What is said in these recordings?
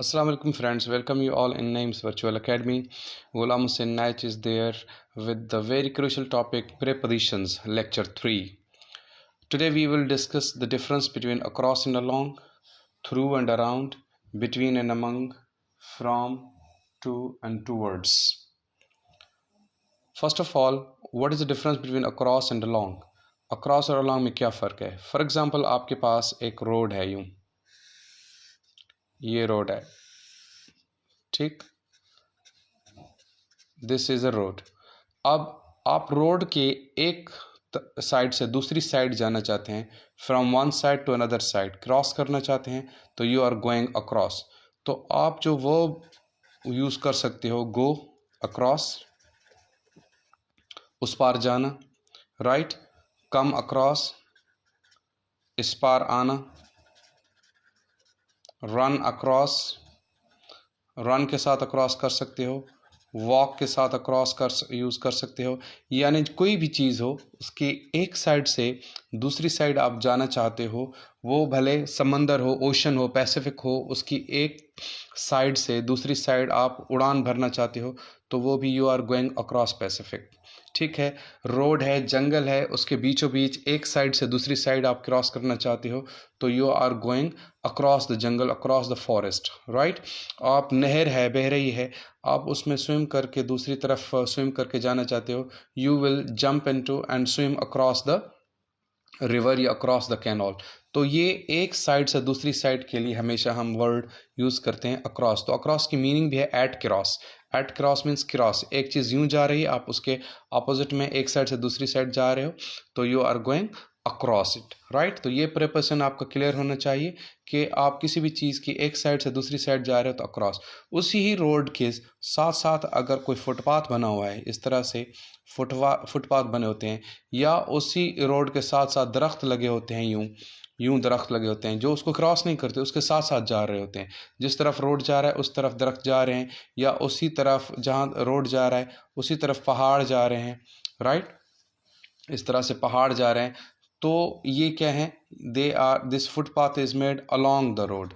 Assalamu alaikum friends, welcome you all in Names Virtual Academy. Ghulam Hussain Naich is there with the very crucial topic prepositions, lecture 3. Today we will discuss the difference between across and along, through and around, between and among, from, to and towards. First of all, what is the difference between across and along? Across और along में क्या फ़र्क है? For example आपके पास एक road है, यूँ ये रोड है, ठीक, दिस इज़ अ रोड. अब आप रोड के एक साइड से दूसरी साइड जाना चाहते हैं, from one side to another side cross करना चाहते हैं, तो यू आर गोइंग अक्रॉस. तो आप जो वर्ब यूज़ कर सकते हो, गो अक्रॉस, उस पार जाना, राइट, कम अक्रॉस, इस पार आना, रन अक्रॉस, रन के साथ अक्रॉस कर सकते हो, वॉक के साथ अक्रॉस कर यूज़ कर सकते हो. यानी कोई भी चीज़ हो, उसकी एक साइड से दूसरी साइड आप जाना चाहते हो, वो भले समंदर हो, ओशन हो, पैसिफिक हो, उसकी एक साइड से दूसरी साइड आप उड़ान भरना चाहते हो, तो वो भी you are going across Pacific. ठीक है, रोड है, जंगल है, उसके बीचों बीच एक साइड से दूसरी साइड आप क्रॉस करना चाहते हो, तो you are going across the jungle, across the forest, right. आप नहर है, बह रही है, आप उसमें स्विम करके दूसरी तरफ स्विम करके जाना चाहते हो, you will jump into and swim across the river या अक्रॉस द कैनॉल. तो ये एक साइड से दूसरी साइड के लिए हमेशा हम वर्ड यूज़ करते हैं अक्रॉस. तो अक्रॉस की मीनिंग भी है across. Across means cross, एक चीज़ यूँ जा रही है, आप उसके अपोजिट में एक साइड से दूसरी साइड जा रहे हो, तो you are going across it, right. तो ये प्रेपोजिशन आपका क्लियर होना चाहिए कि आप किसी भी चीज़ की एक साइड से दूसरी साइड जा रहे हो तो अक्रॉस. उसी ही रोड के साथ साथ अगर कोई फुटपाथ बना हुआ है, इस तरह से फुटपाथ बने होते हैं, या उसी रोड के साथ साथ दरख्त लगे होते हैं, यूँ यूँ दरख्त लगे होते हैं जो उसको क्रॉस नहीं करते, उसके साथ साथ जा रहे होते हैं. जिस तरफ रोड जा रहा है उस तरफ दरख्त जा रहे हैं, या उसी तरफ जहाँ रोड जा रहा है उसी तरफ पहाड़ जा रहे हैं, राइट. इस तरह से पहाड़ जा रहे हैं, तो ये क्या है, they are, this footpath is made along the road.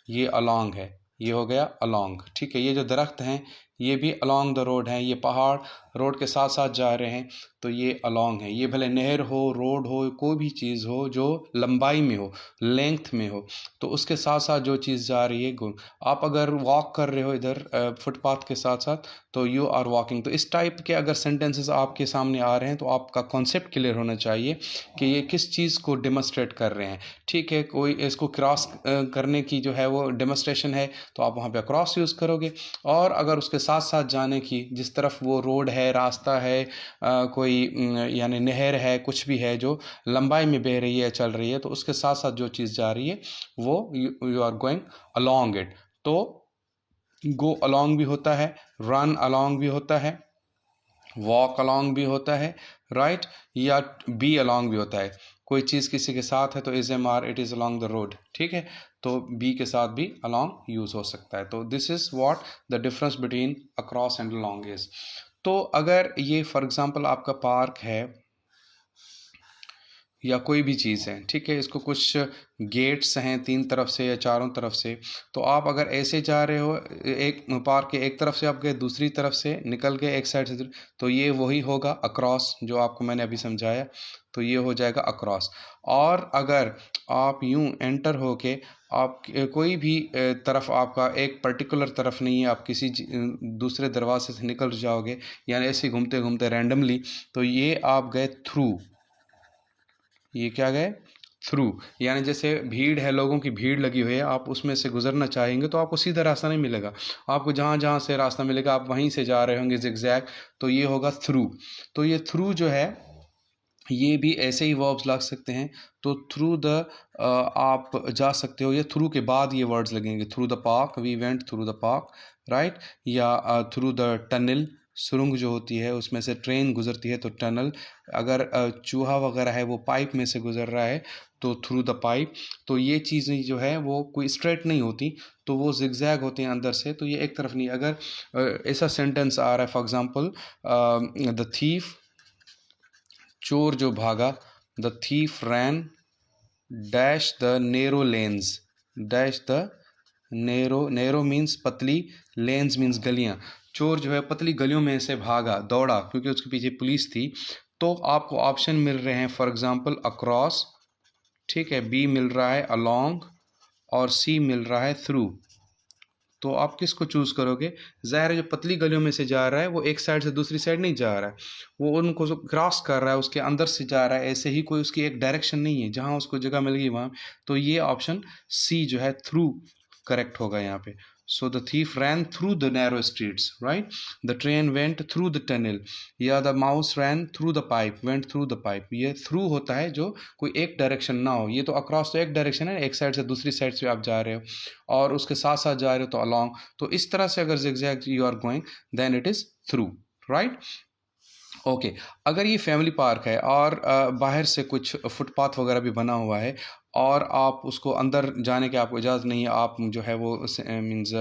ये अलोंग है, ये हो गया अलोंग, ठीक है. ये जो दरख्त हैं ये भी अलोंग द रोड हैं, ये पहाड़ रोड के साथ साथ जा रहे हैं, तो ये अलोंग है. ये भले नहर हो, रोड हो, कोई भी चीज़ हो जो लंबाई में हो, लेंथ में हो, तो उसके साथ साथ जो चीज़ जा रही है, आप अगर वॉक कर रहे हो इधर फुटपाथ के साथ साथ, तो यू आर वॉकिंग. तो इस टाइप के अगर सेंटेंसेस आपके सामने आ रहे हैं तो आपका कॉन्सेप्ट क्लियर होना चाहिए कि ये किस चीज़ को डेमोस्ट्रेट कर रहे हैं. ठीक है, कोई इसको क्रॉस करने की जो है वो डेमोस्ट्रेशन है, तो आप वहाँ पे क्रॉस यूज़ करोगे. और अगर उसके साथ साथ जाने की, जिस तरफ वो रोड है, रास्ता है, कोई यानी नहर है, कुछ भी है जो लंबाई में बह रही है, चल रही है, तो उसके साथ साथ जो चीज़ जा रही है वो you are going along it. तो गो अलोंग भी होता है, रन अलोंग भी होता है, वॉक अलोंग भी होता है, राइट, या बी अलोंग भी होता है. कोई चीज़ किसी के साथ है तो is am are, it is along the road, ठीक है. तो बी के साथ भी अलोंग यूज़ हो सकता है. तो this is what the difference between across and along is. तो अगर ये फॉर एग्जांपल आपका पार्क है या कोई भी चीज़ है, ठीक है, इसको कुछ गेट्स हैं 3 तरफ से या चारों तरफ से, तो आप अगर ऐसे जा रहे हो, एक पार्क के एक तरफ से आप गए, दूसरी तरफ से निकल गए, एक साइड से, तो ये वही होगा अक्रॉस जो आपको मैंने अभी समझाया, तो ये हो जाएगा अक्रॉस. और अगर आप यूं एंटर होके आप कोई भी तरफ, आपका एक पर्टिकुलर तरफ नहीं है, आप किसी दूसरे दरवाजे से निकल जाओगे, यानी ऐसे घूमते घूमते रैंडमली, तो ये आप गए थ्रू. ये क्या गए थ्रू, यानी जैसे भीड़ है, लोगों की भीड़ लगी हुई है, आप उसमें से गुजरना चाहेंगे तो आपको सीधा रास्ता नहीं मिलेगा, आपको जहाँ जहाँ से रास्ता मिलेगा आप वहीं से जा रहे होंगे जिगजैग, तो ये होगा थ्रू. तो ये थ्रू जो है ये भी ऐसे ही वर्ब्स लग सकते हैं. तो थ्रू द आप जा सकते हो, या थ्रू के बाद ये वर्ड्स लगेंगे, through the park, we went through the park, right, या थ्रू द टनल, सुरंग जो होती है उसमें से ट्रेन गुजरती है तो टनल. अगर चूहा वगैरह है वो पाइप में से गुजर रहा है तो थ्रू द पाइप. तो ये चीज़ें जो है वो कोई स्ट्रेट नहीं होती, तो वो जिगजैग होते हैं अंदर से, तो ये एक तरफ नहीं. अगर ऐसा सेंटेंस आ रहा है, फॉर एग्जांपल द थीफ, चोर जो भागा, the thief ran dash the narrow lanes, dash the narrow means पतली, लेन्स मीन्स गलियां। चोर जो है पतली गलियों में से भागा, दौड़ा, क्योंकि उसके पीछे पुलिस थी। तो आपको ऑप्शन मिल रहे हैं, फॉर एग्जांपल अक्रॉस, ठीक है, बी मिल रहा है अलोंग, और सी मिल रहा है थ्रू। तो आप किसको चूज़ करोगे? ज़ाहिर है जो पतली गलियों में से जा रहा है वो एक साइड से दूसरी साइड नहीं जा रहा है, वो उनको क्रॉस कर रहा है, उसके अंदर से जा रहा है। ऐसे ही कोई उसकी एक डायरेक्शन नहीं है, जहाँ उसको जगह मिल गई वहाँ। तो ये ऑप्शन सी जो है थ्रू करेक्ट होगा यहाँ पे। So the thief ran through the narrow streets, right. The train went through the tunnel, या the mouse ran through the pipe, went through the pipe. ये थ्रू होता है जो कोई एक डायरेक्शन ना हो। ये तो अक्रॉस तो एक डायरेक्शन है, एक साइड से दूसरी साइड से आप जा रहे हो, और उसके साथ साथ जा रहे हो तो अलोंग। तो इस तरह से अगर zigzag you are going, then it is through, right. Okay, अगर ये फैमिली पार्क है और बाहर से कुछ फुटपाथ वगैरह भी बना हुआ है, और आप उसको अंदर जाने की आपको इजाज़त नहीं है, आप जो है वो मीन्स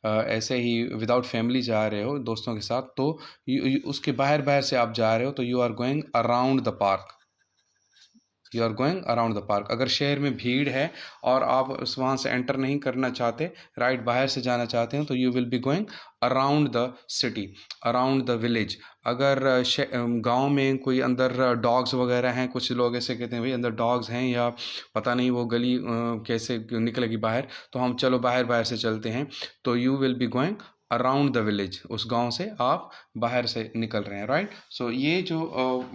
ऐसे ही विदाउट फैमिली जा रहे हो दोस्तों के साथ, तो उसके बाहर बाहर से आप जा रहे हो, तो you are going around the park, you are going around the park. अगर शहर में भीड़ है और आप उस वहाँ से एंटर नहीं करना चाहते, राइट, बाहर से जाना चाहते हैं, तो you will be going around the city, around the village. अगर गांव में कोई अंदर डॉग्स वगैरह हैं, कुछ लोग ऐसे कहते हैं भाई अंदर डॉग्स हैं, या पता नहीं वो गली कैसे निकलेगी बाहर, तो हम चलो बाहर बाहर से चलते हैं, तो you will be going around the village. उस गांव से आप बाहर से निकल रहे हैं, राइट। सो ये जो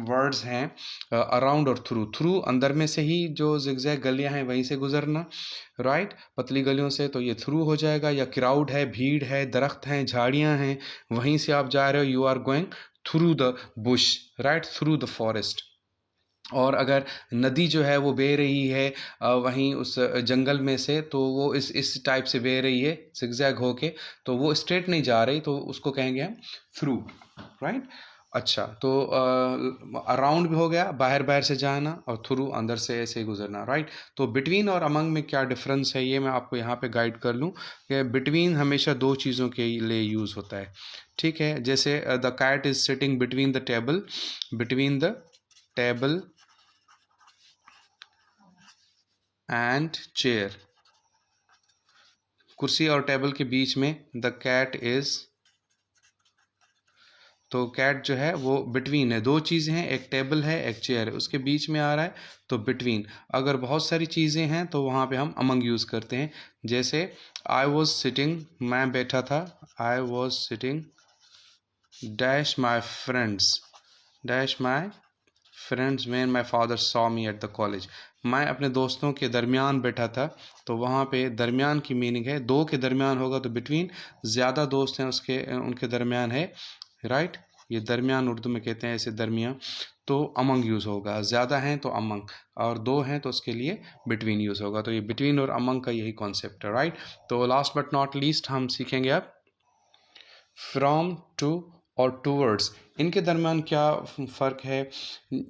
वर्ड्स हैं अराउंड और थ्रू, थ्रू अंदर में से ही जो जिगजैग गलियां हैं वहीं से गुजरना, राइट, पतली गलियों से, तो ये थ्रू हो जाएगा। या क्राउड है, भीड़ है, दरख्त हैं, झाड़ियां हैं, वहीं से आप जा रहे हो, you are going through the bush, right, through the forest. और अगर नदी जो है वो बह रही है वहीं उस जंगल में से, तो वो इस टाइप से बह रही है zigzag होके, तो वो स्ट्रेट नहीं जा रही, तो उसको कहेंगे हम थ्रू, राइट। अच्छा, तो अराउंड भी हो गया, बाहर बाहर से जाना, और थ्रू अंदर से ऐसे ही गुजरना, राइट। तो बिटवीन और अमंग में क्या डिफरेंस है, ये मैं आपको यहाँ पे गाइड कर लूँ कि बिटवीन हमेशा दो चीज़ों के लिए यूज़ होता है, ठीक है। जैसे the cat is sitting between the table, between the table and chair, कुर्सी और टेबल के बीच में द कैट इज, तो कैट जो है वो बिटवीन है, दो चीज़ें हैं, एक टेबल है एक चेयर है, उसके बीच में आ रहा है, तो बिटवीन। अगर बहुत सारी चीज़ें हैं तो वहाँ पे हम अमंग यूज़ करते हैं। जैसे आई वॉज सिटिंग, मैं बैठा था, I was sitting dash my friends, dash my friends when my father saw me at the college. मैं अपने दोस्तों के दरमियान बैठा था, तो वहाँ पे दरमियान की मीनिंग है, दो के दरमियान होगा तो बिटवीन, ज़्यादा दोस्त हैं उसके उनके दरमियान है, राइट। ये दरमियान उर्दू में कहते हैं ऐसे, दरमियान, तो अमंग यूज़ होगा। ज़्यादा हैं तो अमंग, और दो हैं तो उसके लिए बिटवीन यूज़ होगा। तो ये बिटवीन और अमंग का यही कॉन्सेप्ट है, राइट। तो लास्ट बट नॉट लीस्ट हम सीखेंगे अब फ्रॉम, टू और टूवर्ड्स, इनके दरमियान क्या फ़र्क है।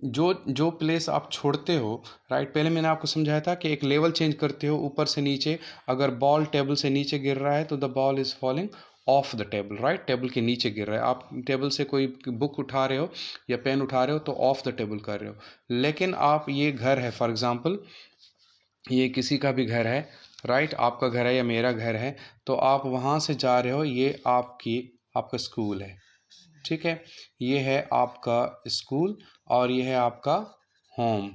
जो प्लेस आप छोड़ते हो, राइट, पहले मैंने आपको समझाया था कि एक लेवल चेंज करते हो ऊपर से नीचे। अगर बॉल टेबल से नीचे गिर रहा है तो the ball is falling of the table, right, table के नीचे गिर रहा है। आप टेबल से कोई बुक उठा रहे हो या पेन उठा रहे हो तो ऑफ द टेबल कर रहे हो। लेकिन आप, ये घर है फॉर एग्ज़ाम्पल, ये किसी का भी घर है, राइट, आपका घर है या मेरा घर है, तो आप वहाँ से जा रहे हो, ये आपका स्कूल है, ठीक है, ये है आपका स्कूल, और ये है आपका होम,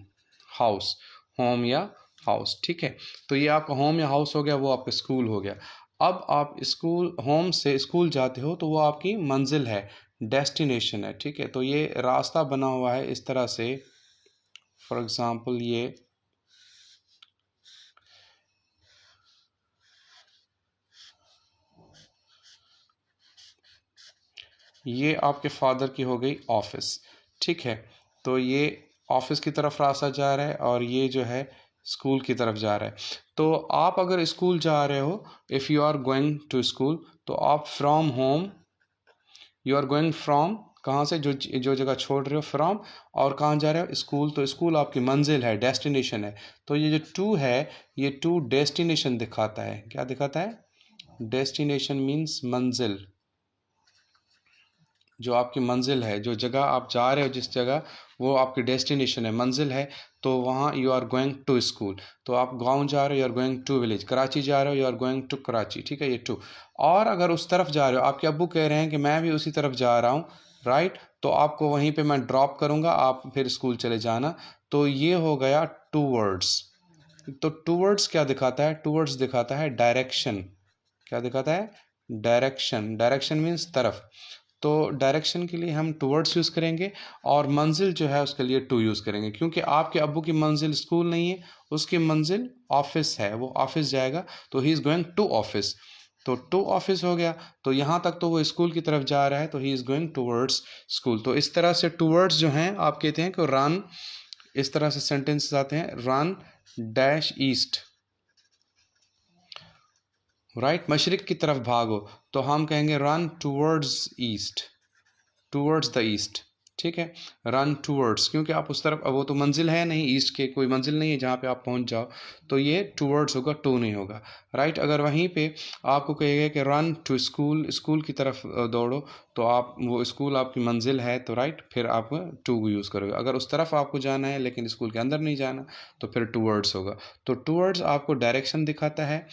हाउस, होम या हाउस, ठीक है। तो ये आपका होम या हाउस हो गया, वो आपका स्कूल हो गया। अब आप स्कूल, होम से स्कूल जाते हो तो वो आपकी मंजिल है, डेस्टिनेशन है, ठीक है। तो ये रास्ता बना हुआ है इस तरह से, फॉर एग्ज़ाम्पल ये आपके फादर की हो गई ऑफिस, ठीक है। तो ये ऑफिस की तरफ रास्ता जा रहा है, और ये जो है स्कूल की तरफ जा रहा है। तो आप अगर स्कूल जा रहे हो, if you are going to school, तो आप from home, you are going from, कहाँ से, जो जगह छोड़ रहे हो, फ्रॉम, और कहाँ जा रहे हो, स्कूल, तो स्कूल आपकी मंजिल है, डेस्टिनेशन है। तो ये जो टू है, ये टू डेस्टिनेशन दिखाता है। क्या दिखाता है? डेस्टिनेशन मीन्स मंजिल, जो आपकी मंजिल है, जो जगह आप जा रहे हो, जिस जगह, वो आपकी डेस्टिनेशन है, मंजिल है। तो वहाँ you are going to school. तो आप गांव जा रहे हो, you are going to village. Karachi जा रहे हो, you are going to Karachi, ठीक है, ये टू। और अगर उस तरफ जा रहे हो, आपके अब्बू कह रहे हैं कि मैं भी उसी तरफ जा रहा हूँ, राइट, तो आपको वहीं पे मैं ड्रॉप करूँगा, आप फिर स्कूल चले जाना। तो ये हो गया टूवर्ड्स। तो टूवर्ड्स क्या दिखाता है? टूवर्ड्स दिखाता है डायरेक्शन। क्या दिखाता है? डायरेक्शन। डायरेक्शन मीन्स तरफ। तो डायरेक्शन के लिए हम टूवर्ड्स यूज़ करेंगे, और मंजिल जो है उसके लिए टू यूज़ करेंगे, क्योंकि आपके अब्बू की मंजिल स्कूल नहीं है, उसकी मंजिल ऑफिस है, वो ऑफिस जाएगा, तो he is going to office. तो टू ऑफिस हो गया, तो यहाँ तक तो वो स्कूल की तरफ जा रहा है, तो he is going towards school. तो इस तरह से टूवर्ड्स जो हैं, आप कहते हैं कि रन, इस तरह से सेंटेंसेस आते हैं, रन डैश ईस्ट, राइट, मशरिक की तरफ भागो, तो हम कहेंगे run towards east, towards the east, ठीक है, रन टूवर्ड्स, क्योंकि आप उस तरफ, वो तो मंजिल है नहीं, ईस्ट के कोई मंजिल नहीं है जहाँ पे आप पहुँच जाओ, तो ये टूवर्ड्स होगा, टू नहीं होगा, राइट। अगर वहीं पे आपको कहेगा कि रन टू स्कूल, स्कूल की तरफ दौड़ो, तो आप, वो स्कूल आपकी मंजिल है, तो राइट, फिर आप टू यूज़ करोगे। अगर उस तरफ आपको जाना है लेकिन स्कूल के अंदर नहीं जाना, तो फिर टूवर्ड्स होगा। तो टूवर्ड्स आपको डायरेक्शन दिखाता है,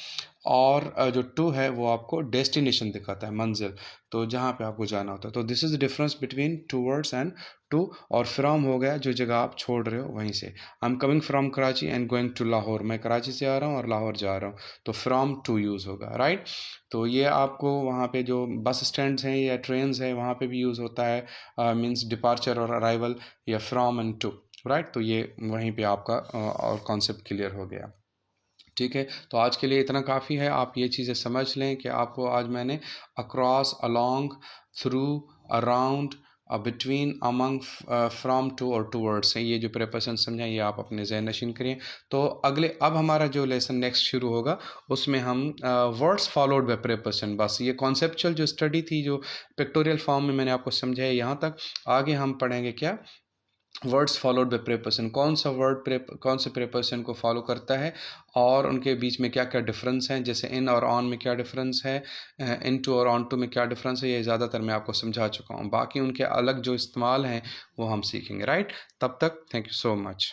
और जो टू है वो आपको डेस्टिनेशन दिखाता है, मंजिल, तो जहाँ पे आपको जाना होता है। तो this is the difference between towards and to. और फ्रॉम हो गया जो जगह आप छोड़ रहे हो वहीं से। I am coming from Karachi and going to Lahore, मैं कराची से आ रहा हूँ और लाहौर जा रहा हूँ, तो फ्रॉम टू यूज़ होगा, राइट। तो ये आपको वहाँ पे जो बस स्टैंड्स हैं या ट्रेन्स हैं वहाँ पे भी यूज़ होता है, मीन्स डिपार्चर और अराइवल, या फ्रॉम एंड टू, राइट। तो ये वहीं पे आपका और कॉन्सेप्ट क्लियर हो गया, ठीक है। तो आज के लिए इतना काफ़ी है, आप ये चीज़ें समझ लें कि आपको आज मैंने across, along, through, around, between, among, from, to और टूवर्ड्स हैं, ये जो प्रेपोजिशन समझाएं, ये आप अपने ज़हन नशीन करिए। तो अगले, अब हमारा जो लेसन नेक्स्ट शुरू होगा, उसमें हम वर्ड्स फॉलोड बाय प्रेपोजिशन, बस ये कॉन्सेप्चुअल जो स्टडी थी, जो पिक्टोरियल फॉर्म में मैंने आपको समझाया यहाँ तक, आगे हम पढ़ेंगे क्या, वर्ड्स फॉलोड बाय प्रेपोजिशन, कौन सा वर्ड कौन से प्रेपोजिशन को फॉलो करता है, और उनके बीच में क्या क्या डिफरेंस हैं, जैसे इन और ऑन में क्या डिफरेंस है, इन टू और ऑन टू में क्या डिफरेंस है, ये ज़्यादातर मैं आपको समझा चुका हूँ। बाकी उनके अलग जो इस्तेमाल हैं वो हम सीखेंगे, राइट। तब तक थैंक यू सो मच।